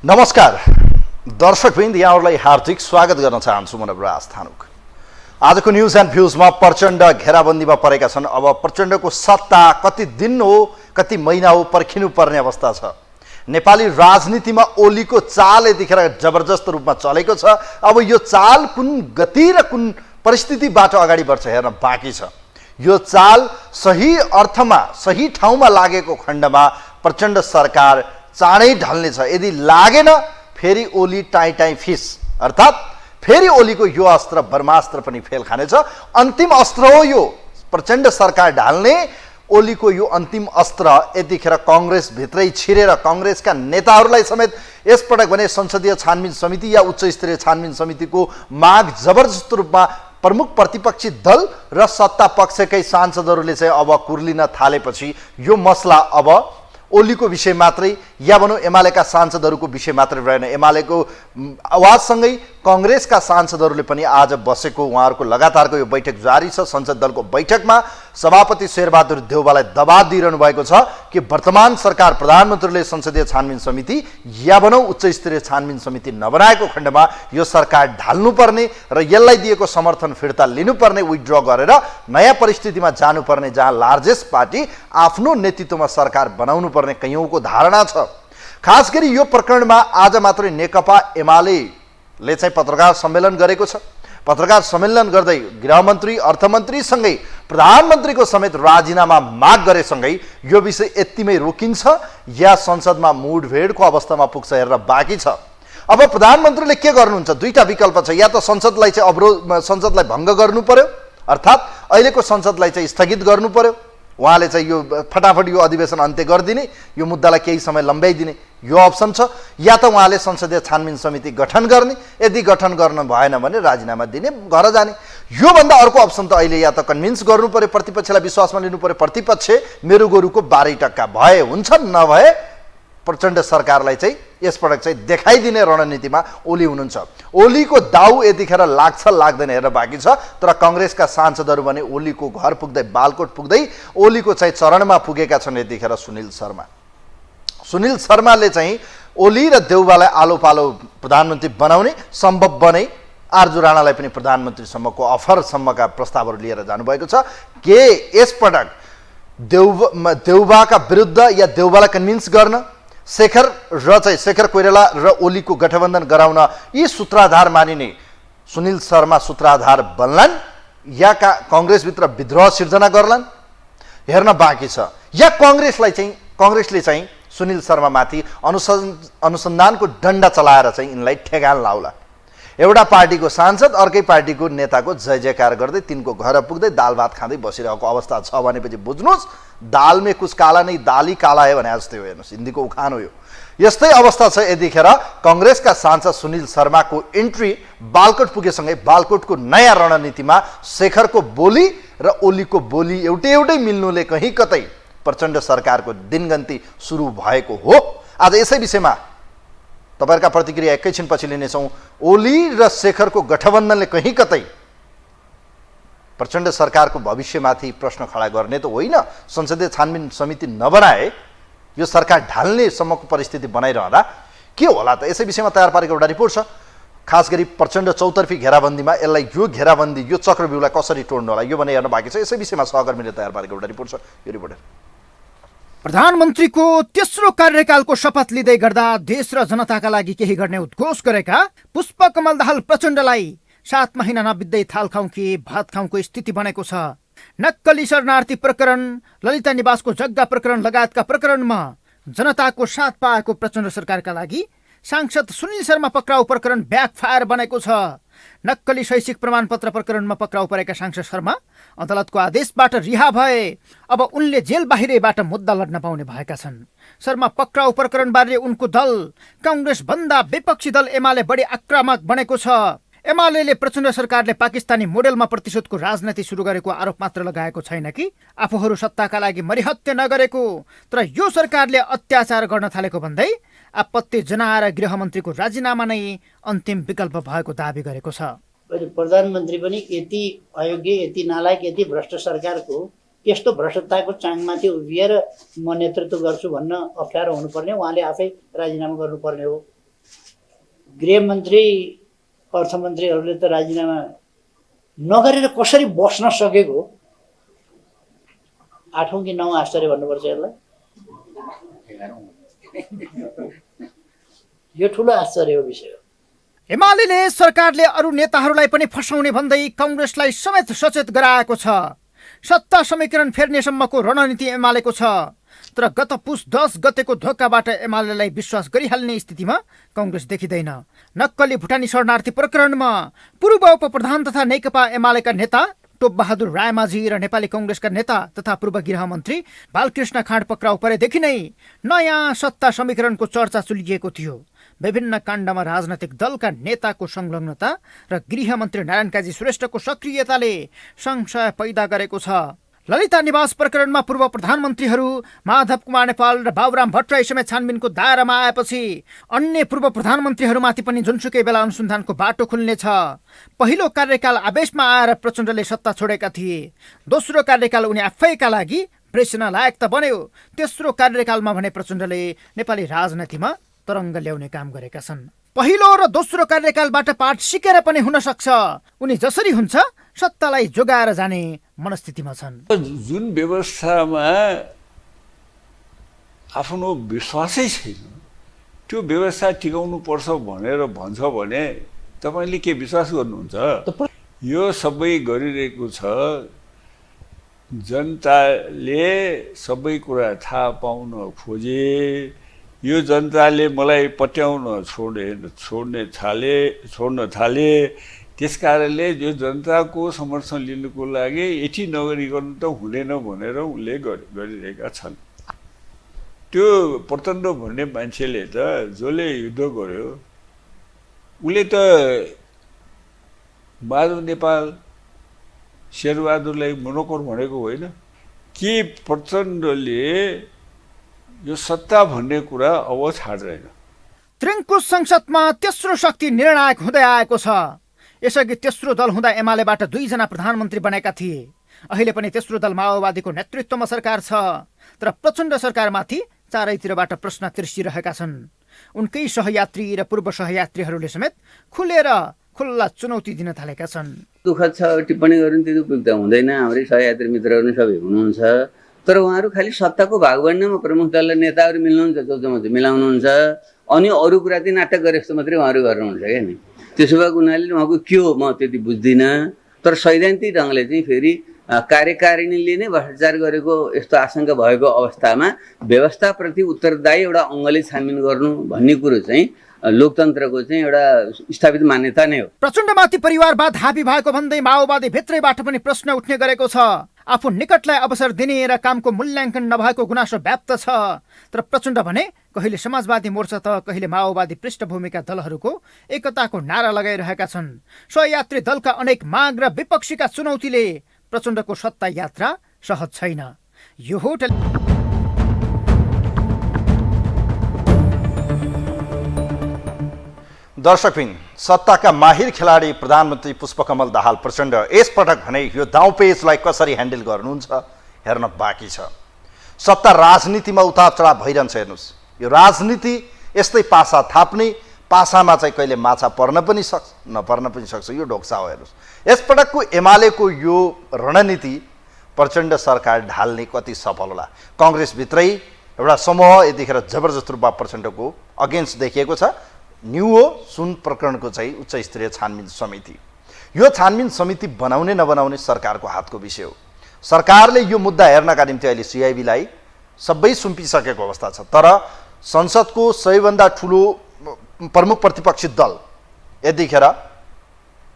नमस्कार दर्शकवृन्द, यहाँहरूलाई हार्दिक स्वागत गर्न चाहन्छु। म नवराज थानुक। आजको न्यूज एन्ड भ्यूजमा प्रचण्ड घेराबन्दीमा परेका छन्। अब प्रचण्डको सत्ता कति दिन हो, कति महिना हो, पर्खिनु पर्ने अवस्था छ। नेपाली राजनीतिमा ओलीको चाल यतिखेर जबरजस्त रूपमा चलेको छ। अब यो चाल कुन गति र कुन परिस्थितिबाट अगाडि बढ्छ हेर्न बाँकी छ। यो चाल सही अर्थमा सही ठाउँमा लागेको खण्डमा प्रचण्ड सरकार चाँडै ढल्नेछ। यदि लागेन फेरि ओली टाई टाई फिस, अर्थात् फेरि ओलीको यो अस्त्र ब्रह्मास्त्र पनि फेल खानेछ। अन्तिम अस्त्र हो यो प्रचण्ड सरकार ढाल्ने। ओलीको यो अन्तिम अस्त्र यतिखेर कङ्ग्रेसभित्रै छिरेर कङ्ग्रेसका नेताहरूलाई समेत यसपटक भने संसदीय छानबिन समिति या उच्च स्तरीय छानबिन समितिको माग जबरजस्त रूपमा प्रमुख प्रतिपक्षी दल र सत्ता पक्षकै सांसदहरूले चाहिँ अब कुर्लिन थालेपछि यो मसला अब ओलीको विषय मात्रै या भनौँ एमालेका सांसदहरूको विषय मात्रै रहेन। एमालेको आवाजसँगै कङ्ग्रेसका सांसदहरूले पनि आज बसेको उहाँहरूको लगातारको यो बैठक जारी छ। संसद दलको बैठकमा सभापति शेरबहादुर देउवालाई दबाब दिइरहनु भएको छ कि वर्तमान सरकार प्रधानमन्त्रीले संसदीय छानबिन समिति या भनौँ उच्च स्तरीय छानबिन समिति नबनाएको खण्डमा यो सरकार ढाल्नुपर्ने र यसलाई दिएको समर्थन फिर्ता लिनुपर्ने, विथड्र गरेर नयाँ परिस्थितिमा जानुपर्ने, जहाँ लार्जेस्ट पार्टी आफ्नो नेतृत्वमा सरकार बनाउनु पर्ने कैयौँको धारणा छ। खास गरी यो प्रकरणमा आज मात्रै नेकपा एमालेले चाहिँ पत्रकार सम्मेलन गरेको छ। पत्रकार सम्मेलन गर्दै गृहमन्त्री, अर्थमन्त्रीसँगै प्रधानमन्त्रीको समेत राजीनामा माग गरेसँगै यो विषय यतिमै रोकिन्छ या संसदमा मुठभेडको अवस्थामा पुग्छ हेर्न बाँकी छ। अब प्रधानमन्त्रीले के गर्नुहुन्छ? दुईटा विकल्प छ। या त संसदलाई चाहिँ संसदलाई भङ्ग गर्नु पर्यो, अर्थात् अहिलेको संसदलाई चाहिँ स्थगित गर्नु पर्यो। उहाँले चाहिँ यो फटाफट यो अधिवेशन अन्त्य गरिदिने, यो मुद्दालाई केही समय लम्ब्याइदिने यो अप्सन छ। या त उहाँले संसदीय छानबिन समिति गठन गर्ने, यदि गठन गर्न भएन भने राजीनामा दिने, घर जाने। योभन्दा अर्को अप्सन त अहिले या त कन्भिन्स गर्नु पर्यो, प्रतिपक्षलाई विश्वासमा लिनु पर्यो। प्रतिपक्ष मेरो गोरुको 12 टक्का भए हुन्छ, नभए प्रचण्ड सरकारलाई चाहिँ यसपटक चाहिँ देखाइदिने रणनीतिमा ओली हुनुहुन्छ। ओलीको दाउ यतिखेर लाग्छ लाग्दैन हेर्न बाँकी छ। तर कङ्ग्रेसका सांसदहरू भने ओलीको घर पुग्दै, बालकोट पुग्दै ओलीको चाहिँ चरणमा पुगेका छन्। यतिखेर सुनिल शर्माले चाहिँ ओली र देउवालाई आलो पालो प्रधानमन्त्री बनाउने, सम्भव बने आरजु राणालाई पनि प्रधानमन्त्रीसम्मको अफरसम्मका प्रस्तावहरू लिएर जानुभएको छ। के यसपटक देउवाका विरुद्ध या देउवालाई कन्भिन्स गर्न शेखर कोइराला र ओलीको गठबन्धन गराउन यी सूत्रधार मानिने सुनिल शर्मा सूत्रधार बन्लान् या कङ्ग्रेसभित्र विद्रोह सिर्जना गर्लान् हेर्न बाँकी छ। या कङ्ग्रेसले चाहिँ सुनिल शर्मामाथि अनुसन्धानको डन्डा चलाएर चाहिँ यिनलाई ठेगान लाउला। एउटा पार्टीको सांसद अर्कै पार्टीको नेताको जय जयकार गर्दै तिनको घर पुग्दै दाल भात खाँदै बसिरहेको अवस्था छ भनेपछि बुझ्नुहोस्, दालमे कुछ काला नै दाली काला है भने जस्तै हो। हेर्नुहोस्, हिन्दीको उखान हो यो। यस्तै अवस्था छ। यतिखेर कङ्ग्रेसका सांसद सुनिल शर्माको इन्ट्री बालकोट पुगेसँगै बालकोटको नयाँ रणनीतिमा शेखरको बोली र ओलीको बोली एउटै मिल्नुले कहीँ कतै प्रचण्ड सरकारको दिनगन्ती सुरु भएको हो। आज यसै विषयमा तपाईहरुका प्रतिक्रिया एकैछिनपछि लिनेछौँ। ओली र शेखरको गठबन्धनले कहीँ कतै प्रचण्ड सरकारको भविष्यमाथि प्रश्न खडा गर्ने त होइन। संसदीय छानबिन समिति नबनाए यो सरकार ढाल्ने सम्मको परिस्थिति बनाइरहँदा के होला त? यसै विषयमा तयार पारेको एउटा रिपोर्ट छ। खास गरी प्रचण्ड चौतर्फी घेराबन्दीमा यसलाई यो घेराबन्दी यो चक्रव्यूहलाई कसरी तोड्नु होला यो भने हेर्न बाँकी छ। यसै विषयमा सहकर्मीले तयार पारेको एउटा रिपोर्ट छ। यो रिपोर्ट प्रधानमन्त्रीको तेस्रो कार्यकालको शपथ लिँदै गर्दा देश र जनताका लागि केही गर्ने उद्घोष गरेका पुष्पकमल दाहाल प्रचण्डलाई 7 महिना नबित्दै थाल खाउँ कि भात खाउँको स्थिति बनेको छ। नक्कली शरणार्थी प्रकरण, ललिता निवासको जग्गा प्रकरण लगायतका प्रकरणमा जनताको साथ पाएको प्रचण्ड सरकारका लागि सांसद सुनिल शर्मा पक्राउ प्रकरण ब्याकफायर बनेको छ। नक्कली शैक्षिक प्रमाणपत्र प्रकरणमा पक्राउ परेका सांसद शर्मा अदालतको आदेशबाट रिहा भए। अब उनले जेल बाहिरैबाट मुद्दा लड्न पाउने भएका छन्। शर्मा पक्राउ प्रकरणबारे उनको दल कांग्रेस भन्दा विपक्षी दल एमाले बढी आक्रामक बनेको छ। एमाले प्रचण्ड सरकारले पाकिस्तानी मोडेलमा प्रतिशोधको राजनीति सुरु गरेको आरोप मात्र लगाएको छैन कि आफूहरू सत्ताका लागि मरिहत्ते नगरेको, तर यो सरकारले अत्याचार गर्न थालेको भन्दै आपत्ति जनाएर गृहमन्त्रीको राजीनामा नै अन्तिम विकल्प भएको दावी गरेको छ। प्रधानमन्त्री पनि यति अयोग्य, यति नालायक, यति भ्रष्ट सरकारको यस्तो भ्रष्टताको चाङमाथि उभिएर म नेतृत्व गर्छु भन्न अप्ठ्यारो हुनुपर्ने, उहाँले आफै राजीनामा गर्नुपर्ने हो। गृहमन्त्री अर्थमन्त्रीहरूले त राजीनामा नगरेर कसरी बस्न सकेको 8औं कि 9औं आश्चर्य भन्नुपर्छ यसलाई। यो ठुलो आश्चर्य हो विषय हो। एमाले सरकारले अरू नेताहरूलाई पनि फसाउने भन्दै कांग्रेसलाई समेत सचेत गराएको छ। सत्ता समीकरण फेर्नेसम्मको रणनीति एमालेको छ। तर गत पुस 10 गतेको धोकाबाट एमालेलाई विश्वास गरिहाल्ने स्थितिमा कांग्रेस देखिँदैन। नक्कली भुटानी शरणार्थी प्रकरणमा पूर्व उपप्रधान तथा नेकपा एमालेका नेता टोप बहादुर रायमाझी र नेपाली कांग्रेसका नेता तथा पूर्व गृहमन्त्री बालकृष्ण खाँड पक्राउ परेदेखि नै नयाँ सत्ता समीकरणको चर्चा चुलिएको थियो। विभिन्न काण्डमा राजनैतिक दलका नेताको संलग्नता र गृहमन्त्री नारायण काजी श्रेष्ठको सक्रियताले संशय पैदा गरेको छ। ललिता निवास प्रकरणमा पूर्व प्रधानमन्त्रीहरू माधव कुमार नेपाल र बाबुराम भट्टराई समेत छानबिनको दायरामा आएपछि अन्य पूर्व प्रधानमन्त्रीहरूमाथि पनि जुनसुकै बेला अनुसन्धानको बाटो खुल्नेछ। पहिलो कार्यकाल आवेशमा आएर प्रचण्डले सत्ता छोडेका थिए। दोस्रो कार्यकाल उनी आफैका लागि प्रेसना लायक त बन्यो। तेस्रो कार्यकालमा भने प्रचण्डले नेपाली राजनीतिमा तरङ्ग ल्याउने काम गरेका छन्। पहिलो र दोस्रो कार्यकालबाट पाठ सिकेर पनि हुन सक्छ। उनी जसरी हुन्छ सत्तालाई जोगाएर जाने मनस्थितिमा छन्। जुन व्यवस्थामा आफ्नो विश्वासै छैन त्यो व्यवस्था टिकाउनु पर्छ भनेर भन्छ भने तपाईले के विश्वास गर्नुहुन्छ? यो सबै गरिरहेको छ। जनताले सबै कुरा थाहा पाउन खोजे। यो जनताले मलाई पट्याउन छोड्न थाले। त्यसकारणले यो जनताको समर्थन लिनुको लागि यति नगरिकन त हुँदैन भनेर उनले गरिरहेका छन्। त्यो प्रचण्ड भन्ने मान्छेले त जसले युद्ध गर्यो उसले त माधव नेपाल शेरबहादुरलाई मनोकर भनेको होइन। के प्रचण्डले यो सत्ता भन्ने कुरा अब छाड्दैन। त्रिङ्कुश संसदमा तेस्रो शक्ति निर्णायक हुँदै आएको छ। यसअघि तेस्रो दल हुँदा एमालेबाट 2 जना प्रधानमन्त्री बनेका थिए। अहिले पनि तेस्रो दल माओवादीको नेतृत्वमा सरकार छ। तर प्रचण्ड सरकारमाथि चारैतिरबाट प्रश्न तिर्सिरहेका छन्। उनकै सहयात्री र पूर्व सहयात्रीहरूले समेत खुल्ला चुनौती दिन थालेका छन्। दुःखद छ, टिप्पणी गर्नु त्यति उपयुक्त हुँदैन। हाम्रै सहयात्री मित्रहरू नै सबै हुनुहुन्छ। तर उहाँहरू खालि सत्ताको भाग बन्नमा प्रमुख दलले नेताहरू मिल्नुहुन्छ, चौचोमचो मिलाउनुहुन्छ। अनि अरू कुरा चाहिँ नाटक गरे जस्तो मात्रै उहाँहरू गर्नुहुन्छ क्या नि। त्यसो भएको हुनाले उहाँको के हो म त्यति बुझ्दिनँ। तर सैद्धान्तिक ढङ्गले चाहिँ फेरि कार्यकारिणीले नै भ्रष्टाचार गरेको यस्तो आशंका भएको अवस्थामा व्यवस्थाप्रति उत्तरदायी एउटा अङ्गले छानबिन गर्नु भन्ने कुरो चाहिँ लोकतन्त्रको चाहिँ एउटा स्थापित मान्यता नै हो। प्रचण्डमाथि परिवारवाद हाबी भएको भन्दै माओवादी भित्रैबाट पनि प्रश्न उठ्ने गरेको छ। आफू निकटलाई अवसर दिने र कामको मूल्याङ्कन नभएको गुनासो व्याप्त छ। तर प्रचण्ड भने कहिले समाजवादी मोर्चा त कहिले माओवादी पृष्ठभूमिका दलहरूको एकताको नारा लगाइरहेका छन्। सहयात्री दलका अनेक माग र विपक्षीका चुनौतीले प्रचण्डको सत्ता यात्रा सहज छैन। यो हो दर्शकबिन, सत्ताका माहिर खेलाडी प्रधानमन्त्री पुष्पकमल दाहाल प्रचण्ड यसपटक भने यो दाउपेचलाई कसरी ह्यान्डल गर्नुहुन्छ हेर्न बाँकी छ। सत्ता राजनीतिमा उतार चढाव भइरहन्छ। हेर्नुहोस्, यो राजनीति यस्तै पासा थाप्ने, पासामा चाहिँ कहिले माछा पर्न पनि सक्छ नपर्न पनि सक्छ। यो ढोक्सा हो। हेर्नुहोस्, यसपटकको एमालेको यो रणनीति प्रचण्ड सरकार ढाल्ने कति सफल होला। काङ्ग्रेसभित्रै एउटा समूह यतिखेर जबरजस्त रूपमा प्रचण्डको अगेन्स्ट देखिएको छ। न्यू हो सुन प्रकरणको चाहिँ उच्च स्तरीय छानबिन समिति। यो छानबिन समिति बनाउने नबनाउने सरकारको हातको विषय हो। सरकारले यो मुद्दा हेर्नका निम्ति अहिले सिआइबीलाई सबै सुम्पिसकेको अवस्था छ। तर संसदको सबैभन्दा ठुलो प्रमुख प्रतिपक्षी दल यतिखेर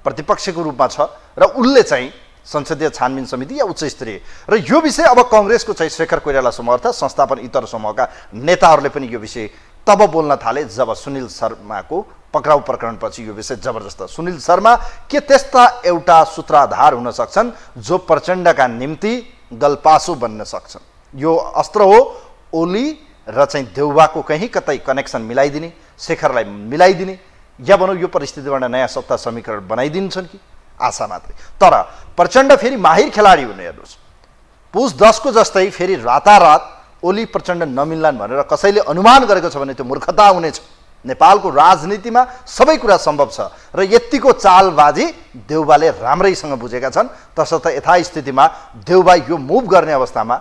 प्रतिपक्षको रूपमा छ र उसले चाहिँ संसदीय छानबिन समिति या उच्च स्तरीय र यो विषय अब काङ्ग्रेसको चाहिँ शेखर कोइराला समूह अर्थात् संस्थापन इतर समूहका नेताहरूले पनि यो विषय तब बोल्न थाले जब सुनिल शर्माको पक्राउ प्रकरणपछि यो विषय जबरजस्त। सुनिल शर्मा के त्यस्ता एउटा सूत्रधार हुन सक्छन् जो प्रचण्डका निम्ति गलपासो बन्न सक्छन्। यो अस्त्र हो ओली र चाहिँ देउबाको कहीँ कतै कनेक्सन मिलाइदिने, शेखरलाई मिलाइदिने, या भनौँ यो परिस्थितिबाट नयाँ सत्ता समीकरण बनाइदिन्छन् कि आशा मात्रै। तर प्रचण्ड फेरि माहिर खेलाडी हुने। हेर्नुहोस्, पुस 10 को जस्तै फेरि रातारात ओली प्रचण्ड नमिल्लान् भनेर कसैले अनुमान गरेको छ भने त्यो मूर्खता हुनेछ। नेपालको राजनीतिमा सबै कुरा सम्भव छ र यतिको चालबाजी देउबाले राम्रैसँग बुझेका छन्। तसर्थ यथास्थितिमा देउबा यो मुभ गर्ने अवस्थामा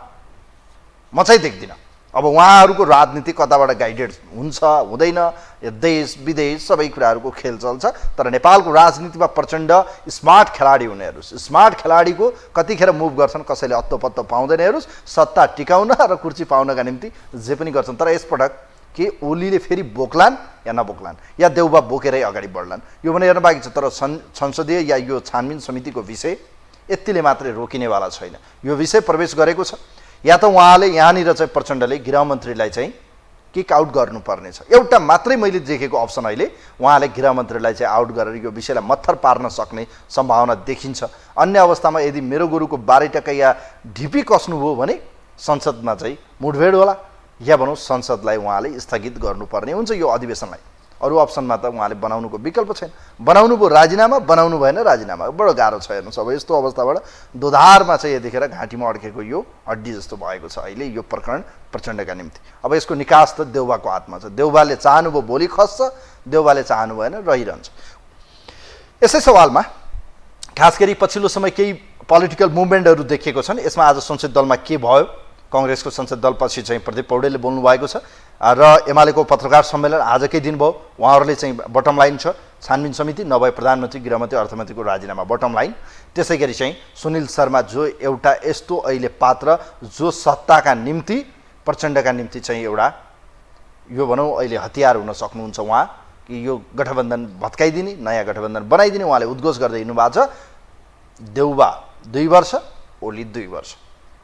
म चाहिँ देख्दिनँ। अब उहाँहरूको राजनीति कताबाट गाइडेड हुन्छ हुँदैन, देश विदेश सबै कुराहरूको खेल चल्छ। तर नेपालको राजनीतिमा प्रचण्ड स्मार्ट खेलाडी हुनेहरू, स्मार्ट खेलाडीको कतिखेर मुभ गर्छन् कसैले अत्तो पत्तो पाउँदैनहरू, सत्ता टिकाउन र कुर्सी पाउनका निम्ति जे पनि गर्छन्। तर यसपटक के ओलीले फेरि बोक्लान् या नबोक्लान् या देउबा बोकेरै अगाडि बढ्लान् यो पनि हेर्न बाँकी छ। तर संसदीय या यो छानबिन समितिको विषय यतिले मात्रै रोकिनेवाला छैन। यो विषय प्रवेश गरेको छ या त उहाँले यहाँनिर चाहिँ प्रचण्डले गृहमन्त्रीलाई चाहिँ किक आउट गर्नुपर्ने छ। एउटा मात्रै मैले देखेको अप्सन अहिले उहाँले गृहमन्त्रीलाई चाहिँ आउट गरेर यो विषयलाई मत्थर पार्न सक्ने सम्भावना देखिन्छ। अन्य अवस्थामा यदि मेरो गुरुको 12 टका या ढिपी कस्नुभयो भने संसदमा चाहिँ मुठभेड होला या भनौँ संसदलाई उहाँले स्थगित गर्नुपर्ने हुन्छ यो अधिवेशनलाई। अरू अप्सनमा त उहाँले बनाउनुको विकल्प छैन। बनाउनु भयो राजीनामा, बनाउनु भएन राजीनामा, बडो गाह्रो छ। हेर्नुहोस् अब यस्तो अवस्थाबाट दोधारमा चाहिँ यतिखेर घाँटीमा अड्केको यो हड्डी जस्तो भएको छ अहिले यो प्रकरण प्रचण्डका निम्ति। अब यसको निकास त देउबाको हातमा छ। देउबाले चाहनुभयो भोलि खस्छ, देउबाले चाहनु भएन रहिरहन्छ। यसै सवालमा खास गरी पछिल्लो समय केही पोलिटिकल मुभमेन्टहरू देखिएको छन्। यसमा आज संसद दलमा के भयो? कांग्रेसको संसद दलपछि चाहिँ प्रदीप पौडेलले बोल्नु भएको छ र एमालेको पत्रकार सम्मेलन आजकै दिन भयो। उहाँहरूले चाहिँ बटम लाइन छ छानबिन समिति नभए प्रधानमन्त्री गृहमन्त्री अर्थमन्त्रीको राजीनामा, बटम लाइन। त्यसै गरी चाहिँ सुनिल शर्मा जो एउटा यस्तो अहिले पात्र जो सत्ताका निम्ति प्रचण्डका निम्ति चाहिँ एउटा यो भनौँ अहिले हतियार हुन सक्नुहुन्छ उहाँ कि यो गठबन्धन भत्काइदिने नयाँ गठबन्धन बनाइदिने उहाँले उद्घोष गर्दै हिँड्नुभएको छ। देउबा 2 वर्ष, ओली 2 वर्ष।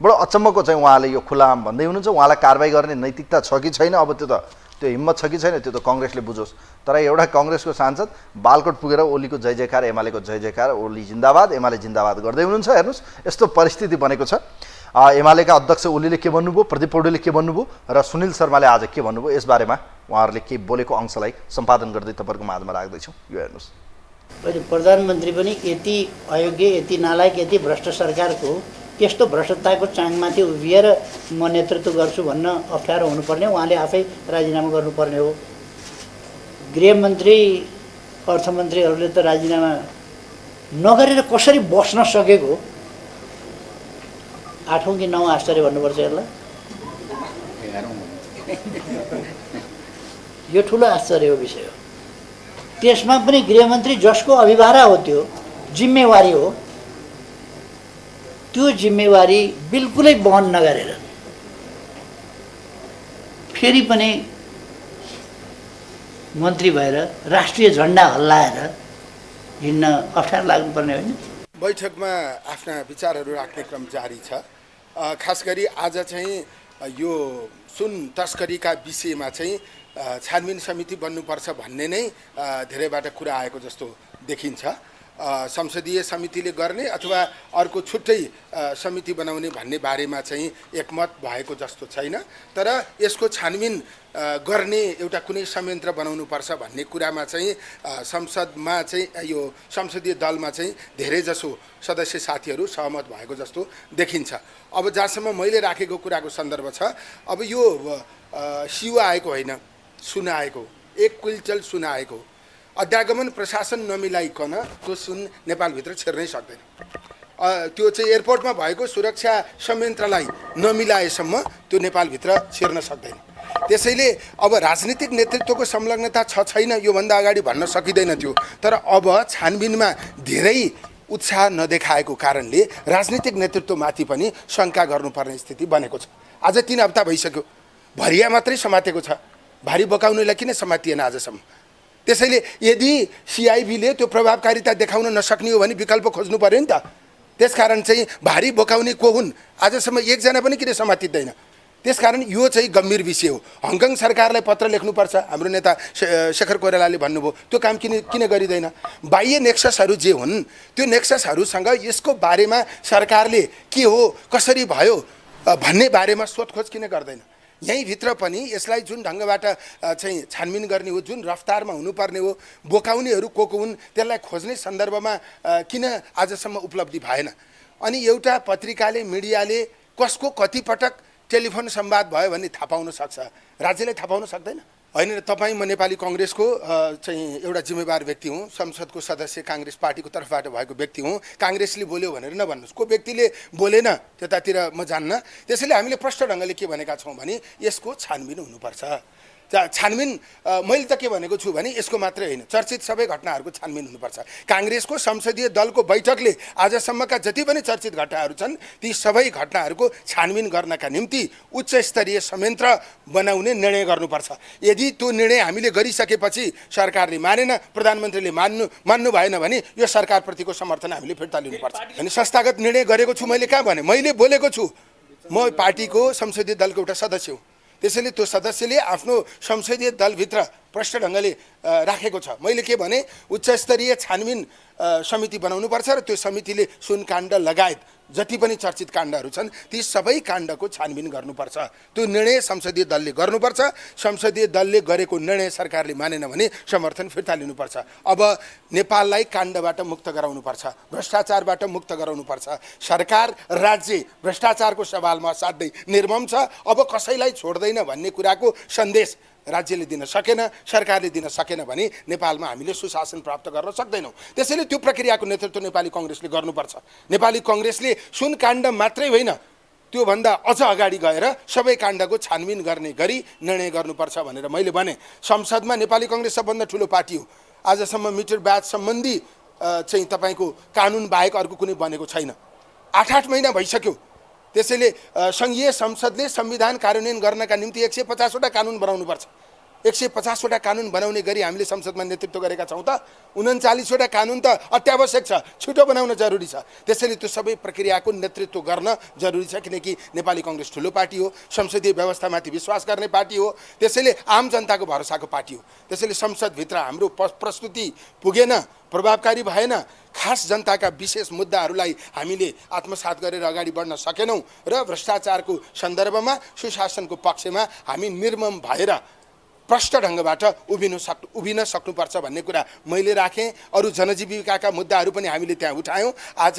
बडो अचम्मको चाहिँ उहाँले यो खुलाम भन्दै हुनुहुन्छ। उहाँलाई कारबाही गर्ने नैतिकता छ कि छैन अब त्यो हिम्मत छ कि छैन त्यो त कांग्रेसले बुझोस्। तर एउटा कांग्रेसको सांसद बालकोट पुगेर ओलीको जय जयकार, एमालेको जय जयकार, ओली जिन्दाबाद एमाले जिन्दाबाद गर्दै हुनुहुन्छ। हेर्नुहोस् यस्तो परिस्थिति बनेको छ। एमालेका अध्यक्ष ओलीले के भन्नुभयो, प्रदीप पौडेलले के भन्नुभयो र सुनिल शर्माले आज के भन्नुभयो यसबारेमा उहाँहरूले के बोलेको अंशलाई सम्पादन गर्दै तपाईँहरूको माझमा राख्दैछौँ। यो हेर्नुहोस्। अहिले प्रधानमन्त्री पनि यति अयोग्य, यति नालायक, यति भ्रष्ट सरकारको त्यस्तो भ्रष्टताको चाङमाथि उभिएर म नेतृत्व गर्छु भन्न अप्ठ्यारो हुनुपर्ने, उहाँले आफै राजीनामा गर्नुपर्ने हो। गृहमन्त्री अर्थमन्त्रीहरूले त राजीनामा नगरेर कसरी बस्न सकेको 8औं कि 9औं आश्चर्य भन्नुपर्छ यसलाई। यो ठुलो आश्चर्य हो विषय हो। त्यसमा पनि गृहमन्त्री जसको अभिभारा हो त्यो जिम्मेवारी हो, त्यो जिम्मेवारी बिल्कुलै वहन नगरेर फेरि पनि मन्त्री भएर राष्ट्रिय झन्डा हल्लाएर हिँड्न अप्ठ्यारो लाग्नुपर्ने होइन। बैठकमा आफ्ना विचारहरू राख्ने क्रम जारी छ। खास गरी आज चाहिँ यो सुन तस्करीका विषयमा चाहिँ छानबिन समिति बन्नुपर्छ भन्ने नै धेरैबाट कुरा आएको जस्तो देखिन्छ। संसदीय समितिले गर्ने अथवा अर्को छुट्टै समिति बनाउने भन्ने बारेमा चाहिँ एकमत भएको जस्तो छैन। तर यसको छानबिन गर्ने एउटा कुनै संयन्त्र बनाउनुपर्छ भन्ने कुरामा चाहिँ संसदमा चाहिँ यो संसदीय दलमा चाहिँ धेरैजसो सदस्य साथीहरू सहमत भएको जस्तो देखिन्छ। अब जहाँसम्म मैले राखेको कुराको सन्दर्भ छ, अब यो सिउ आएको होइन, सुन आएको, 1 क्विन्टल सुन आएको। अध्यागमन प्रशासन नमिलाइकन त्यो सुन नेपालभित्र छिर्नै सक्दैन। त्यो चाहिँ एयरपोर्टमा भएको सुरक्षा संयन्त्रलाई नमिलाएसम्म त्यो नेपालभित्र छिर्न सक्दैन। त्यसैले अब राजनीतिक नेतृत्वको संलग्नता छ छैन योभन्दा अगाडि भन्न सकिँदैन थियो। तर अब छानबिनमा धेरै उत्साह नदेखाएको कारणले राजनीतिक नेतृत्वमाथि पनि शङ्का गर्नुपर्ने स्थिति बनेको छ। आज 3 हप्ता भइसक्यो, भरिया मात्रै समातेको छ, भारी बोकाउनेलाई किन समातिएन आजसम्म? त्यसैले यदि सिआइबीले त्यो प्रभावकारिता देखाउन नसक्ने हो भने विकल्प खोज्नु पर्यो नि त। त्यसकारण चाहिँ भारी बोकाउने को हुन् आजसम्म एकजना पनि किन समातिँदैन? त्यसकारण यो चाहिँ गम्भीर विषय हो। हङकङ सरकारलाई पत्र लेख्नुपर्छ, हाम्रो नेता शेखर कोइरालाले भन्नुभयो, त्यो काम किन गरिँदैन? बाह्य नेक्ससहरू जे हुन् त्यो नेक्ससहरूसँग यसको बारेमा सरकारले के हो कसरी भयो भन्ने बारेमा सोधखोज किन गर्दैन? यहीँभित्र पनि यसलाई जुन ढङ्गबाट चाहिँ छानबिन गर्ने हो, जुन रफ्तारमा हुनुपर्ने हो, बोकाउनेहरू को हुन् त्यसलाई खोज्ने सन्दर्भमा किन आजसम्म उपलब्धि भएन? अनि एउटा पत्रिकाले मिडियाले कसको कति पटक टेलिफोन संवाद भयो भन्ने थाहा पाउन सक्छ, राज्यले थाहा पाउन सक्दैन? होइन तपाईँ म नेपाली कङ्ग्रेसको चाहिँ एउटा जिम्मेवार व्यक्ति हुँ, संसदको सदस्य काङ्ग्रेस पार्टीको तर्फबाट भएको व्यक्ति हुँ। काङ्ग्रेसले बोल्यो भनेर नभन्नुहोस्, को व्यक्तिले बोलेन त्यतातिर म जान्न। त्यसैले हामीले प्रष्ट ढङ्गले के भनेका छौँ भने यसको छानबिन हुनुपर्छ। छानबिन मैले त के भनेको छु भने यसको मात्रै होइन, चर्चित सबै घटनाहरूको छानबिन हुनुपर्छ। काङ्ग्रेसको संसदीय दलको बैठकले आजसम्मका जति पनि चर्चित घटनाहरू छन् ती सबै घटनाहरूको छानबिन गर्नका निम्ति उच्च स्तरीय संयन्त्र बनाउने निर्णय गर्नुपर्छ। यदि त्यो निर्णय हामीले गरिसकेपछि सरकारले मानेन, प्रधानमन्त्रीले मान्नु भएन भने यो सरकारप्रतिको समर्थन हामीले फिर्ता लिनुपर्छ। अनि संस्थागत निर्णय गरेको छु मैले, कहाँ भने मैले बोलेको छु, म पार्टीको संसदीय दलको एउटा सदस्य हुँ। त्यसैले त्यो सदस्यले आफ्नो संसदीय दलभित्र प्रष्ट ढङ्गले राखेको छ। मैले के भने उच्च स्तरीय छानबिन समिति बनाउनुपर्छ र त्यो समितिले सुन काण्ड लगायत जति पनि चर्चित काण्डहरू छन् ती सबै काण्डको छानबिन गर्नुपर्छ। त्यो निर्णय संसदीय दलले गर्नुपर्छ। संसदीय दलले गरेको निर्णय सरकारले मानेन भने समर्थन फिर्ता लिनुपर्छ। अब नेपाललाई काण्डबाट मुक्त गराउनुपर्छ, भ्रष्टाचारबाट मुक्त गराउनुपर्छ। सरकार राज्य भ्रष्टाचारको सवालमा असाध्यै निर्मम छ। अब कसैलाई छोड्दैन भन्ने कुराको सन्देश राज्यले दिन सकेन, सरकारले दिन सकेन भने नेपालमा हामीले सुशासन प्राप्त गर्न सक्दैनौँ। त्यसैले त्यो प्रक्रियाको नेतृत्व नेपाली कङ्ग्रेसले गर्नुपर्छ। नेपाली कङ्ग्रेसले सुन काण्ड मात्रै होइन, त्योभन्दा अझ अगाडि गएर सबै काण्डको छानबिन गर्ने गरी निर्णय गर्नुपर्छ भनेर मैले भने। संसदमा नेपाली कङ्ग्रेस सबभन्दा ठुलो पार्टी हो। आजसम्म मिटर ब्याज सम्बन्धी चाहिँ तपाईँको कानुन बाहेक अर्को कुनै बनेको छैन। 8 महिना भइसक्यो। त्यसैले सङ्घीय संसदले संविधान कार्यान्वयन गर्नका निम्ति 150 वटा कानुन बनाउनुपर्छ। 150 वटा कानुन बनाउने गरी हामीले संसदमा नेतृत्व गरेका छौँ त 39 वटा कानुन त अत्यावश्यक छ, छिटो बनाउन जरुरी छ। त्यसैले त्यो सबै प्रक्रियाको नेतृत्व गर्न जरुरी छ, किनकि नेपाली कङ्ग्रेस ठुलो पार्टी हो, संसदीय व्यवस्थामाथि विश्वास गर्ने पार्टी हो। त्यसैले आम जनताको भरोसाको पार्टी हो। त्यसैले संसदभित्र हाम्रो प्रस्तुति पुगेन, प्रभावकारी भएन। खास जनताका विशेष मुद्दाहरूलाई हामीले आत्मसात गरेर अगाडि बढ्न सकेनौँ र भ्रष्टाचारको सन्दर्भमा सुशासनको पक्षमा हामी निर्मम भएर प्रष्ट ढङ्गबाट उभिन सक्नुपर्छ भन्ने कुरा मैले राखेँ। अरू जनजीविकाका मुद्दाहरू पनि हामीले त्यहाँ उठायौँ। आज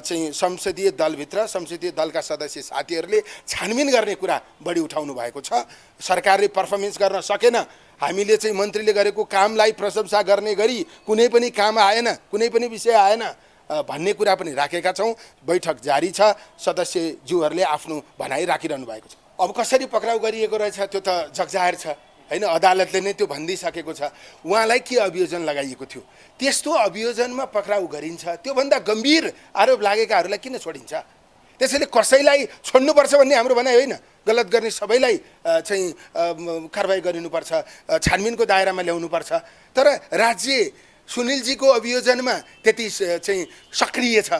चाहिँ संसदीय दलभित्र संसदीय दलका सदस्य साथीहरूले छानबिन गर्ने कुरा बढी उठाउनु भएको छ। सरकारले पर्फर्मेन्स गर्न सकेन। हामीले चाहिँ मन्त्रीले गरेको कामलाई प्रशंसा गर्ने गरी कुनै पनि काम आएन, कुनै पनि विषय आएन भन्ने कुरा पनि राखेका छौँ। बैठक जारी छ, सदस्यज्यूहरूले आफ्नो भनाइ राखिरहनु भएको छ। अब कसरी पक्राउ गरिएको रहेछ त्यो त जगजाहेर छ होइन, अदालतले नै त्यो भनिदिइसकेको छ। उहाँलाई के अभियोजन लगाइएको थियो, त्यस्तो अभियोजनमा पक्राउ गरिन्छ। त्योभन्दा गम्भीर आरोप लागेकाहरूलाई किन छोडिन्छ? त्यसैले कसैलाई छोड्नुपर्छ भन्ने हाम्रो भनाइ होइन। गलत गर्ने सबैलाई चाहिँ कारबाही गरिनुपर्छ, छानबिनको दायरामा ल्याउनुपर्छ। तर राज्य सुनिलजीको अभियोजनमा त्यति चाहिँ सक्रिय छ।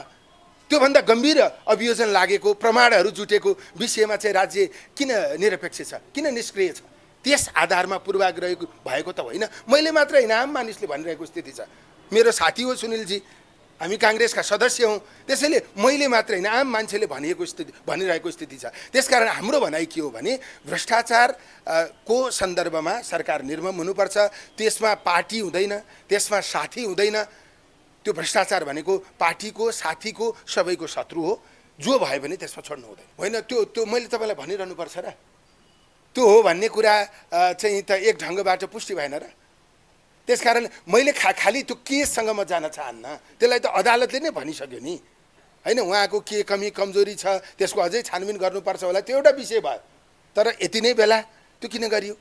त्योभन्दा गम्भीर अभियोजन लागेको, प्रमाणहरू जुटेको विषयमा चाहिँ राज्य किन निरपेक्ष छ, किन निष्क्रिय छ? त्यस आधारमा पूर्वाग्रह भएको त होइन। मैले मात्र होइन, आम मानिसले भनिरहेको स्थिति छ। मेरो साथी हो सुनिलजी, हामी काङ्ग्रेसका सदस्य हौँ। त्यसैले मैले मात्र होइन, आम मान्छेले भनिरहेको स्थिति छ। त्यसकारण हाम्रो भनाइ के हो भने भ्रष्टाचारको सन्दर्भमा सरकार निर्मम हुनुपर्छ। त्यसमा पार्टी हुँदैन, त्यसमा साथी हुँदैन। त्यो भ्रष्टाचार भनेको पार्टीको, साथीको, सबैको शत्रु हो। जो भयो भने त्यसमा छोड्नु हुँदैन। होइन, त्यो मैले तपाईँलाई भनिरहनुपर्छ र? त्यो हो भन्ने कुरा चाहिँ त एक ढङ्गबाट पुष्टि भएन र? त्यसकारण मैले खालि त्यो केससँग म जान चाहन्न। त्यसलाई त अदालतले नै भनिसक्यो नि होइन, उहाँको के कमी कमजोरी छ त्यसको अझै छानबिन गर्नुपर्छ होला, त्यो एउटा विषय भयो। तर यति नै बेला त्यो किन गरियो?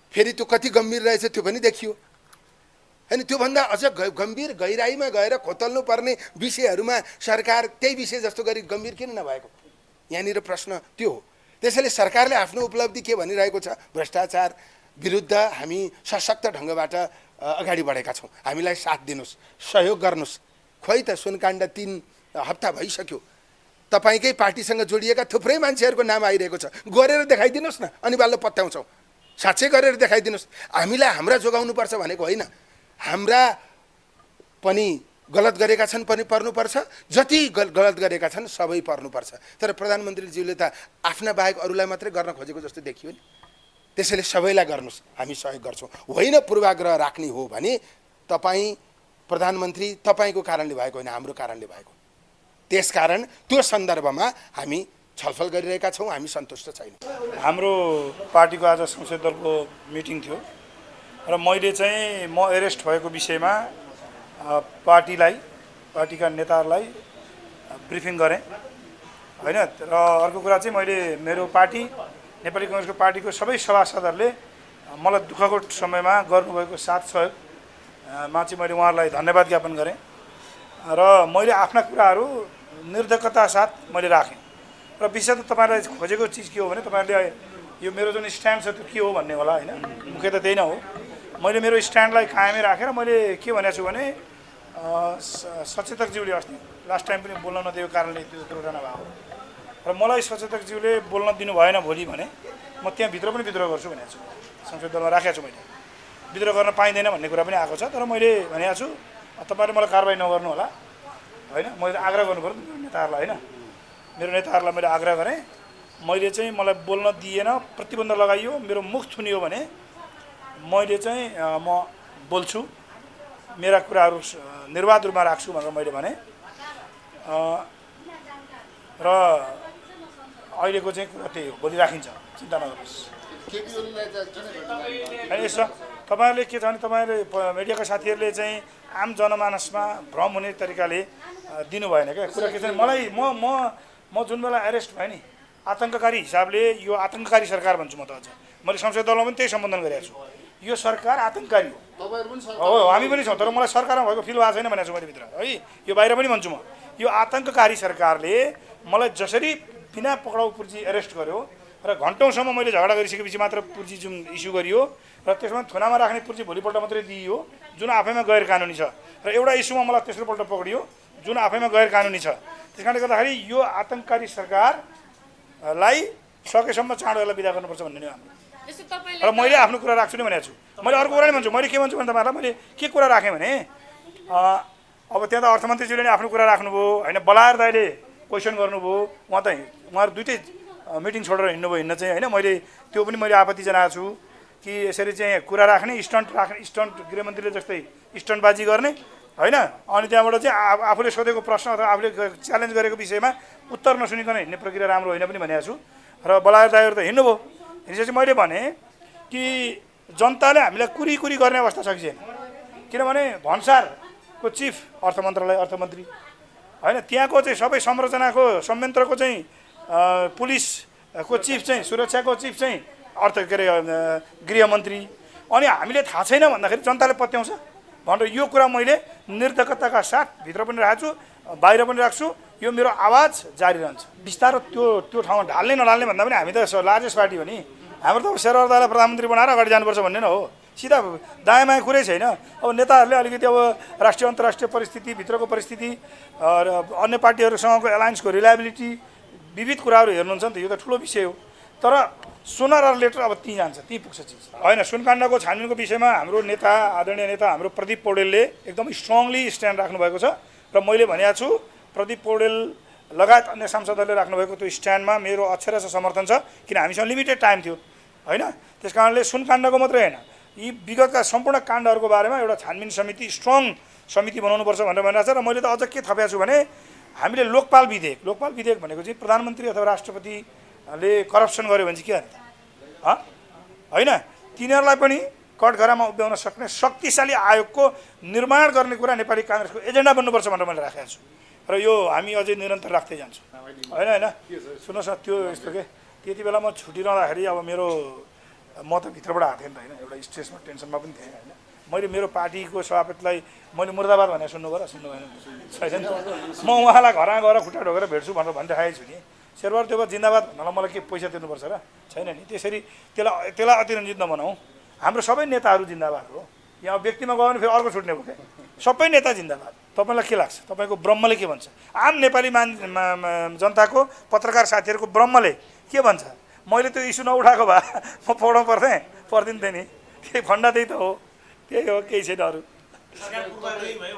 फेरि त्यो कति गम्भीर रहेछ त्यो पनि देखियो होइन। त्योभन्दा अझ गम्भीर गहिराइमा गएर खोतल्नु पर्ने विषयहरूमा सरकार त्यही विषय जस्तो गरी गम्भीर किन नभएको? यहाँनिर प्रश्न त्यो हो। त्यसैले सरकारले आफ्नो उपलब्धि के भनिरहेको छ? भ्रष्टाचार विरुद्ध हामी सशक्त ढङ्गबाट अगाडि बढेका छौँ। हामीलाई साथ दिनुहोस्, सहयोग गर्नुहोस्। खोइ त सुनकाण्ड 3 हप्ता भइसक्यो। तपाईँकै पार्टीसँग जोडिएका थुप्रै मान्छेहरूको नाम आइरहेको छ। गरेर देखाइदिनुहोस् न, अनि बल्ल पत्याउँछौँ। साँच्चै गरेर देखाइदिनुहोस्। हामीलाई हाम्रा जोगाउनुपर्छ भनेको होइन। हाम्रा पनि गलत गरेका छन् पनि पर्नुपर्छ, जति गलत गरेका छन् सबै पर्नुपर्छ। तर प्रधानमन्त्रीज्यूले त आफ्ना बाहेक अरूलाई मात्रै गर्न खोजेको जस्तो देखियो नि। त्यसैले सबैलाई गर्नुहोस्, हामी सहयोग गर्छौँ। होइन पूर्वाग्रह राख्ने हो भने तपाईँ प्रधानमन्त्री तपाईँको कारणले भएको होइन, हाम्रो कारणले भएको। त्यसकारण त्यो सन्दर्भमा हामी छलफल गरिरहेका छौँ, हामी सन्तुष्ट छैनौँ। हाम्रो पार्टीको आज संसदीय दलको मिटिङ थियो र मैले चाहिँ म एरेस्ट भएको विषयमा पार्टीका नेताहरूलाई ब्रिफिङ गरेँ होइन। र अर्को कुरा चाहिँ मैले मेरो पार्टी नेपाली काङ्ग्रेसको पार्टीको सबै सभासदहरूले मलाई दुःखको समयमा गर्नुभएको साथ सहयोगमा चाहिँ मैले उहाँहरूलाई धन्यवाद ज्ञापन गरेँ र मैले आफ्ना कुराहरू निर्धक्कता साथ मैले राखेँ। र विशेष त तपाईँलाई खोजेको चिज के हो भने तपाईँहरूले यो मेरो जुन स्ट्यान्ड छ त्यो के हो भन्ने होला होइन, मुख्य त त्यही नै हो। मैले मेरो स्ट्यान्डलाई कायमै राखेर मैले के भनेको छु भने सचेतकज्यूले अस्ति लास्ट टाइम पनि बोल्न नदिएको कारणले त्यो दुर्घटना भएको र मलाई सचेतकज्यूले बोल्न दिनु भएन भोलि भने म त्यहाँभित्र पनि विद्रोह गर्छु भनेको छु। संसद दलमा राखेको छु मैले, विद्रोह गर्न पाइँदैन भन्ने कुरा पनि आएको छ। तर मैले भनेको छु तपाईँले मलाई कारबाही नगर्नु होला होइन। मैले आग्रह गर्नु पऱ्यो मेरो नेताहरूलाई होइन, मेरो नेताहरूलाई मैले आग्रह गरेँ। मैले चाहिँ मलाई बोल्न दिएन, प्रतिबन्ध लगाइयो, मेरो मुख थुनियो भने मैले चाहिँ म बोल्छु, मेरा कुराहरू निर्वाध रूपमा राख्छु भनेर मैले भने। र अहिलेको चाहिँ कुरा त्यही हो, भोलि राखिन्छ, चिन्ता नगर्नुहोस्। अनि यसो तपाईँहरूले के छ भने तपाईँहरूले मिडियाका साथीहरूले चाहिँ आम जनमानसमा भ्रम हुने तरिकाले दिनु भएन क्या कुरा। के छ मलाई म जुन बेला एरेस्ट भएँ नि आतङ्ककारी हिसाबले यो आतङ्ककारी सरकार भन्छु म त। अझ मैले संसदीय दलमा पनि त्यही सम्बोधन गरेको छु, यो सरकार आतङ्ककारी हो, हामी पनि छौँ। तर मलाई सरकारमा भएको फिल भएको छैन भनेको छु मैले भित्र है, यो बाहिर पनि भन्छु म। यो आतङ्ककारी सरकारले मलाई जसरी बिना पक्राउ पुर्जी एरेस्ट गर्यो र घन्टौँसम्म मैले झगडा गरिसकेपछि मात्र पुर्जी जुन इस्यु गरियो र त्यसमा थुनामा राख्ने पुर्जी भोलिपल्ट मात्रै दिइयो जुन आफैमा गैर कानुनी छ, र एउटा इस्युमा मलाई तेस्रोपल्ट पक्रियो जुन आफैमा गैर कानुनी छ। त्यस कारणले गर्दाखेरि यो आतङ्ककारी सरकारलाई सकेसम्म चाँडो यसलाई बिदा गर्नुपर्छ भन्ने नै हाम्रो। र मैले आफ्नो कुरा राख्छु नि भनेको छु। मैले अर्को कुरा नि भन्छु, मैले के भन्छु भने तपाईँहरूलाई मैले के कुरा राखेँ भने अब त्यहाँ त अर्थमन्त्रीज्यूले नै आफ्नो कुरा राख्नुभयो होइन, बलायर दाइले क्वेसन गर्नुभयो, उहाँहरू दुइटै मिटिङ छोडेर हिँड्नुभयो, हिँड्न चाहिँ होइन। मैले त्यो पनि मैले आपत्ति जनाएको छु कि यसरी चाहिँ कुरा राख्ने स्टन्ट गृहमन्त्रीले जस्तै स्टन्टबाजी गर्ने होइन। अनि त्यहाँबाट चाहिँ आफूले सोधेको प्रश्न अथवा आफूले च्यालेन्ज गरेको विषयमा उत्तर नसुनिकन हिँड्ने प्रक्रिया राम्रो होइन पनि भनेको छु। र बलायर दाइहरू त हिँड्नुभयो, हिँडेपछि मैले भने कि जनताले हामीलाई कुरी गर्ने अवस्था छ कि छैन। किनभने भन्सारको चिफ अर्थमन्त्री होइन, त्यहाँको चाहिँ सबै संरचनाको संयन्त्रको चाहिँ पुलिसको चिफ चाहिँ सुरक्षाको चिफ चाहिँ गृहमन्त्री। अनि हामीले थाहा छैन भन्दाखेरि जनताले पत्याउँछ भनेर यो कुरा मैले निर्धक्कताका साथ भित्र पनि राख्छु, बाहिर पनि राख्छु। यो मेरो आवाज जारी रहन्छ। बिस्तारो त्यो ठाउँमा ढाल्ने नढाल्ने भन्दा पनि हामी त लार्जेस्ट पार्टी हो नि, हाम्रो त शेरबहादुरलाई प्रधानमन्त्री बनाएर अगाडि जानुपर्छ भन्ने न हो, सिधा दायाँ बायाँ कुरै छैन। अब नेताहरूले अलिकति अब राष्ट्रिय अन्तर्राष्ट्रिय परिस्थिति, भित्रको परिस्थिति र अन्य पार्टीहरूसँगको एलायन्सको रिलायबिलिटी विविध कुराहरू हेर्नुहुन्छ नि त, यो त ठुलो विषय हो। तर सोनर र लेटर अब त्यहीँ जान्छ, त्यहीँ पुग्छ चिज होइन। सुनकाण्डको छानबिनको विषयमा हाम्रो नेता, आदरणीय नेता हाम्रो प्रदीप पौडेलले एकदम स्ट्रङली स्ट्यान्ड राख्नुभएको छ र मैले भनेको छु प्रदीप पौडेल लगायत अन्य सांसदहरूले राख्नुभएको त्यो स्ट्यान्डमा मेरो अक्षरशः समर्थन छ। किन हामीसँग लिमिटेड टाइम थियो होइन। त्यस कारणले सुनकाण्डको मात्रै होइन, यी विगतका सम्पूर्ण काण्डहरूको बारेमा एउटा छानबिन समिति, स्ट्रङ समिति बनाउनुपर्छ भनेर भनिरहेको छ। र मैले त अझ के थपेको छु भने हामीले लोकपाल विधेयक भनेको चाहिँ प्रधानमन्त्री अथवा राष्ट्रपतिले करप्सन गर्यो भने चाहिँ के गर्ने होइन, तिनीहरूलाई पनि कठघरामा उभ्याउन सक्ने शक्तिशाली आयोगको निर्माण गर्ने कुरा नेपाली काङ्ग्रेसको एजेन्डा बन्नुपर्छ भनेर मैले राखेको छु। र यो हामी अझै निरन्तर राख्दै जान्छौँ होइन। सुन्नुहोस् न, त्यो यस्तो के त्यति बेला म छुट्टी रहँदाखेरि अब म त भित्रबाट आएको थिएँ नि त होइन, एउटा स्ट्रेसमा टेन्सनमा पनि थिएँ होइन। मैले मेरो पार्टीको सभापतिलाई मैले मुर्दाबाद भनेर सुन्नु भएन छैन, म उहाँलाई घरमा गएर खुट्टा ढोकेर भेट्छु भनेर भनिराखेको छु नि। शेरबहादुर देउवा जिन्दाबाद भन्नलाई मलाई के पैसा तिर्नुपर्छ र छैन नि। त्यसरी त्यसलाई अतिरञ्जित नबनाऊ। हाम्रो सबै नेताहरू जिन्दाबाद हो। यहाँ व्यक्तिमा गयो भने फेरि अर्को छुट्ने भयो क्या, सबै नेता जिन्दाबाद। तपाईँलाई के लाग्छ, तपाईँको ब्रह्मले के भन्छ, आम नेपाली जनताको पत्रकार साथीहरूको ब्रह्मले के भन्छ? मैले त्यो इस्यु नउठाएको भए म पढाउनु पर्दिन्थेँ नि, त्यही फन्डा त्यही त हो, त्यही हो, केही छैन अरू।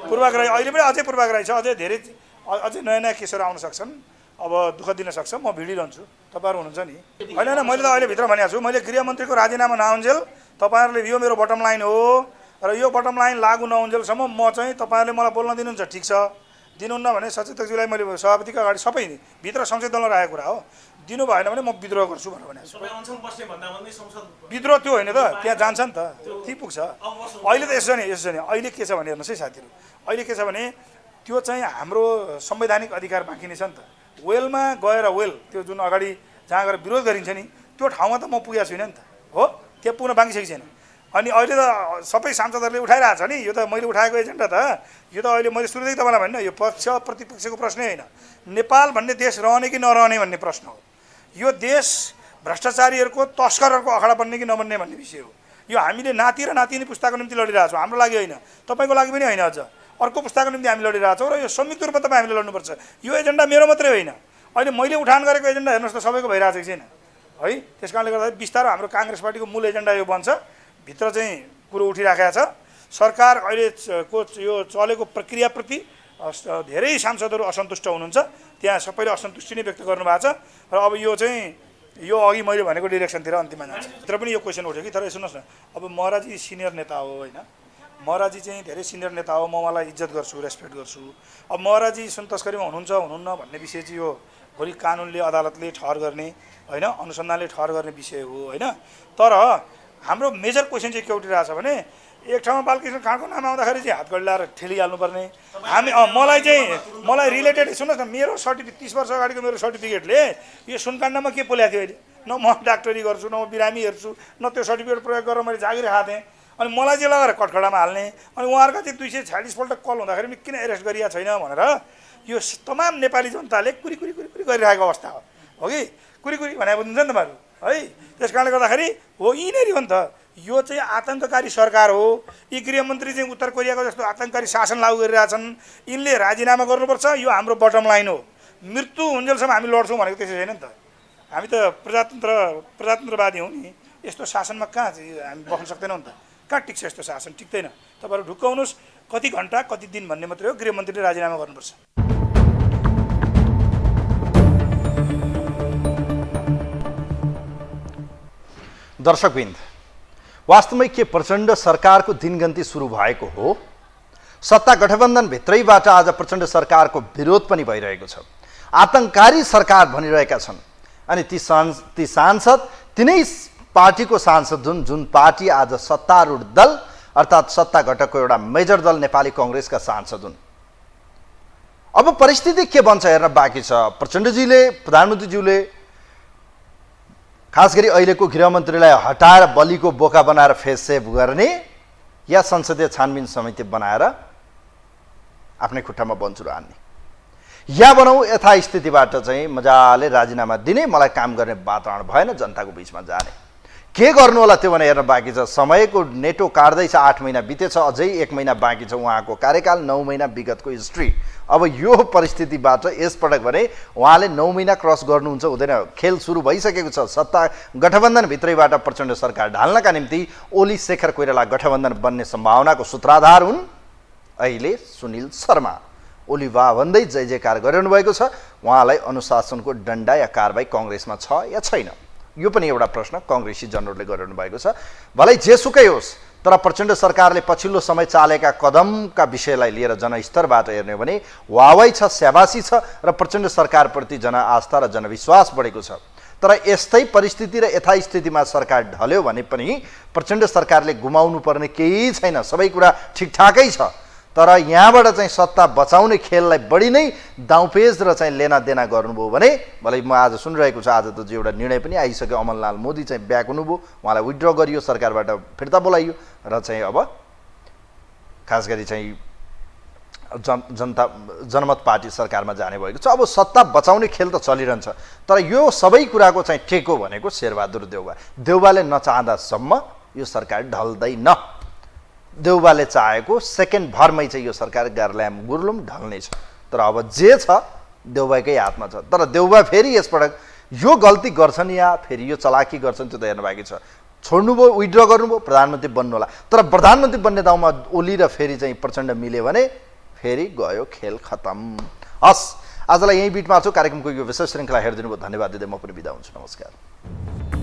पूर्वाग्रही अहिले पनि अझै पूर्वाग्रही छ, अझै नयाँ केसहरू आउन सक्छन्, अब दुःख दिन सक्छ। म भिडिरहन्छु, तपाईँहरू हुनुहुन्छ नि होइन। मैले त अहिले भित्र भनेको छु, मैले गृहमन्त्रीको राजीनामा नआउन्जेल तपाईँहरूले यो मेरो बटम लाइन हो र यो बटम लाइन लागू नहुन्जेलसम्म म चाहिँ तपाईँहरूले मलाई बोल्न दिनुहुन्छ, ठिक छ। दिनुहुन्न भने सचेतकज्यूलाई मैले सभापतिको अगाडि सबै भित्र संसद दलमा राखेको कुरा हो, दिनु भएन भने म विद्रोह गर्छु भनेर भनेको छु। विद्रोह त्यो होइन त, त्यहाँ जान्छ नि त, त्यही पुग्छ। अहिले त यसो नि अहिले के छ भने हेर्नुहोस् है साथीहरू, अहिले के छ भने त्यो चाहिँ हाम्रो संवैधानिक अधिकार बाँकी नै छ नि त। वेलमा गएर त्यो जुन अगाडि जहाँ गएर विरोध गरिन्छ नि त्यो ठाउँमा त म पुगेको छुइनँ नि त, हो त्यहाँ पुग्न बाँकी सकेको छैन। अनि अहिले त सबै सांसदहरूले उठाइरहेको छ नि, यो त मैले उठाएको एजेन्डा त, यो त अहिले मैले सुरुदेखि तपाईँलाई भन्न, यो पक्ष प्रतिपक्षको प्रश्नै होइन, नेपाल भन्ने देश रहने कि नरहने भन्ने प्रश्न हो। यो देश भ्रष्टाचारीहरूको तस्करहरूको अखाडा बन्ने कि नबन्ने भन्ने विषय हो। यो हामीले नाति र नातिनी पुस्ताको निम्ति लडिरहेछौँ, हाम्रो लागि होइन, तपाईँको लागि पनि होइन, अझ अर्को पुस्ताको निम्ति हामी लडिरहेछौँ र यो संयुक्त रूपमा तपाईँ हामीले लड्नुपर्छ। यो एजेन्डा मेरो मात्रै होइन, अहिले मैले उठान गरेको एजेन्डा हेर्नुहोस् त सबैको भइरहेको छैन है। त्यस कारणले गर्दा बिस्तारै हाम्रो काङ्ग्रेस पार्टीको मूल एजेन्डा यो बन्छ, भित्र चाहिँ कुरो उठिराखेको छ। सरकार अहिलेको यो चलेको प्रक्रियाप्रति धेरै सांसदहरू असन्तुष्ट हुनुहुन्छ, त्यहाँ सबैले असन्तुष्टि नै व्यक्त गर्नुभएको छ। र अब यो चाहिँ यो अघि मैले भनेको डिरेक्सनतिर अन्तिममा जान्छ। तर पनि यो क्वेसन उठ्यो कि, तर सुन्नुहोस् न, अब महराजी सिनियर नेता हो होइन, महराजी चाहिँ धेरै सिनियर नेता हो, म उहाँलाई इज्जत गर्छु, रेस्पेक्ट गर्छु। अब महराजी सुन तस्करीमा हुनुहुन्छ हुनुहुन्न भन्ने विषय चाहिँ यो भोलि कानुनले अदालतले ठहर गर्ने होइन, अनुसन्धानले ठहर गर्ने विषय हो होइन। तर हाम्रो मेजर क्वेसन चाहिँ के उठिरहेको छ भने एक ठाउँमा बालकृष्ण खाँडको नाम आउँदाखेरि चाहिँ हात गड्लाएर ठेलिहाल्नुपर्ने हामी मलाई रिलेटेड सुन्नुहोस् न, मेरो सर्टिफिकेट 30 वर्ष अगाडिको मेरो सर्टिफिकेटले यो सुनकाण्डमा के पोल्याएको थियो अहिले, न म डाक्टरी गर्छु, न म बिरामी हेर्छु, न त्यो सर्टिफिकेट प्रयोग गरेर मैले जागिर खाएको थिएँ। अनि मलाई चाहिँ लगाएर कटखडामा हाल्ने, अनि उहाँहरूका चाहिँ 246 पल्ट कल हुँदाखेरि पनि किन एरेस्ट गरिएको छैन भनेर यो तमाम नेपाली जनताले कुरी गरिरहेको अवस्था हो कि, कुरी भने बुझ्नुहुन्छ नि तपाईँहरू है। त्यस कारणले गर्दाखेरि हो यिनीहरू हो नि त, यो चाहिँ आतङ्ककारी सरकार हो। यी गृहमन्त्री चाहिँ उत्तर कोरियाको जस्तो आतङ्ककारी शासन लागू गरिरहेछन्, यिनले राजीनामा गर्नुपर्छ, यो हाम्रो बटम लाइन हो। मृत्यु हुन्जेलसम्म हामी लड्छौँ भनेको त्यसै छैन नि त, हामी त प्रजातन्त्रवादी हौँ नि, यस्तो शासनमा कहाँ चाहिँ हामी बस्न सक्दैनौँ नि त, कहाँ टिक्छ यस्तो शासन, टिक्दैन। तपाईँहरू ढुक्काउनुहोस्, कति घन्टा कति दिन भन्ने मात्रै हो, गृहमन्त्रीले राजीनामा गर्नुपर्छ। दर्शकवृन्द, वास्तवमै के प्रचण्ड सरकारको दिनगन्ती सुरु भएको हो? सत्ता गठबन्धनभित्रैबाट आज प्रचण्ड सरकारको विरोध पनि भइरहेको छ। आतङ्ककारी सरकार भनिरहेका छन्। अनि ती सांसद तिनै पार्टीको सांसद जुन पार्टी आज सत्तारूढ दल अर्थात् सत्ता घटकको एउटा मेजर दल नेपाली कङ्ग्रेसका सांसद हुन्। अब परिस्थिति के बन्छ हेर्न बाँकी छ। प्रधानमन्त्रीज्यूले खास गरी अहिलेको गृहमन्त्रीलाई हटाएर बलिको बोका बनाएर फेस सेभ गर्ने या संसदीय छानबिन समिति बनाएर आफ्नै खुट्टामा बन्चुरो हान्ने, या बनाऊ यथास्थितिबाट चाहिँ मजाले राजीनामा दिने, मलाई काम गर्ने वातावरण भएन, जनताको बिचमा जाने, के गर्नु होला त्यो भने हेर्न बाँकी छ। समयको नेटो काट्दैछ, 8 महिना बितेछ, अझै 1 महिना बाँकी छ उहाँको कार्यकाल, 9 महिना विगतको हिस्ट्री। अब यो परिस्थितिबाट यसपटक भने उहाँले 9 महिना क्रस गर्नुहुन्छ हुँदैन, खेल सुरु भइसकेको छ। सत्ता गठबन्धनभित्रैबाट प्रचण्ड सरकार ढाल्नका निम्ति ओली शेखर कोइराला गठबन्धन बन्ने सम्भावनाको सूत्रधार हुन् अहिले सुनिल शर्मा। ओली वाह भन्दै जय जयकार गरिरहनु भएको छ। उहाँलाई अनुशासनको डन्डा या कारबाही कङ्ग्रेसमा छ या छैन, यो पनि एउटा प्रश्न कङ्ग्रेसी जनहरूले गरिरहनु भएको छ। भलै जेसुकै होस्, तर प्रचण्ड सरकारले पछिल्लो समय चालेका कदमका विषयलाई लिएर जनस्तरबाट हेर्ने हो भने वाहवाही छ, स्याबासी छ र प्रचण्ड सरकारप्रति जनआस्था र जनविश्वास बढेको छ। तर यस्तै परिस्थिति र यथास्थितिमा सरकार ढल्यो भने पनि प्रचण्ड सरकारले गुमाउनु पर्ने केही छैन, सबै कुरा ठिकठाकै छ। तर यहाँबाट चाहिँ सत्ता बचाउने खेललाई बढी नै दाउपेच र चाहिँ लेना देना गर्नुभयो भने भलै म आज सुनिरहेको छु, आज त एउटा निर्णय पनि आइसक्यो, अमरलाल मोदी चाहिँ ब्याक हुनुभयो, उहाँलाई विथड्र गरियो, सरकारबाट फिर्ता बोलाइयो र चाहिँ अब खास गरी चाहिँ जनमत पार्टी सरकारमा जाने भएको छ। अब सत्ता बचाउने खेल त चलिरहन्छ, तर यो सबै कुराको चाहिँ टेको भनेको शेरबहादुर देउवाले नचाहँदासम्म यो सरकार ढल्दैन। देउवाले चाहेको सेकेन्ड भरमै चाहिँ यो सरकार गार्ल्याम गुर्लुम ढल्नेछ। तर अब जे छ देउवाकै हातमा छ। तर देउवा फेरि यसपटक यो गल्ती गर्छन् या फेरि यो चलाकी गर्छन् त्यो त हेर्नु बाँकी छ। छोड्नुभयो, विथड्र गर्नुभयो, प्रधानमन्त्री बन्नु होला, तर प्रधानमन्त्री बन्ने दाउमा ओली र फेरि चाहिँ प्रचण्ड मिल्यो भने फेरि गयो खेल खतम। हस्, आजलाई यही बिटमा छु। कार्यक्रमको यो विशेष श्रृङ्खला हेरिदिनु भयो, धन्यवाद दिँदै म पनि बिदा हुन्छु। नमस्कार।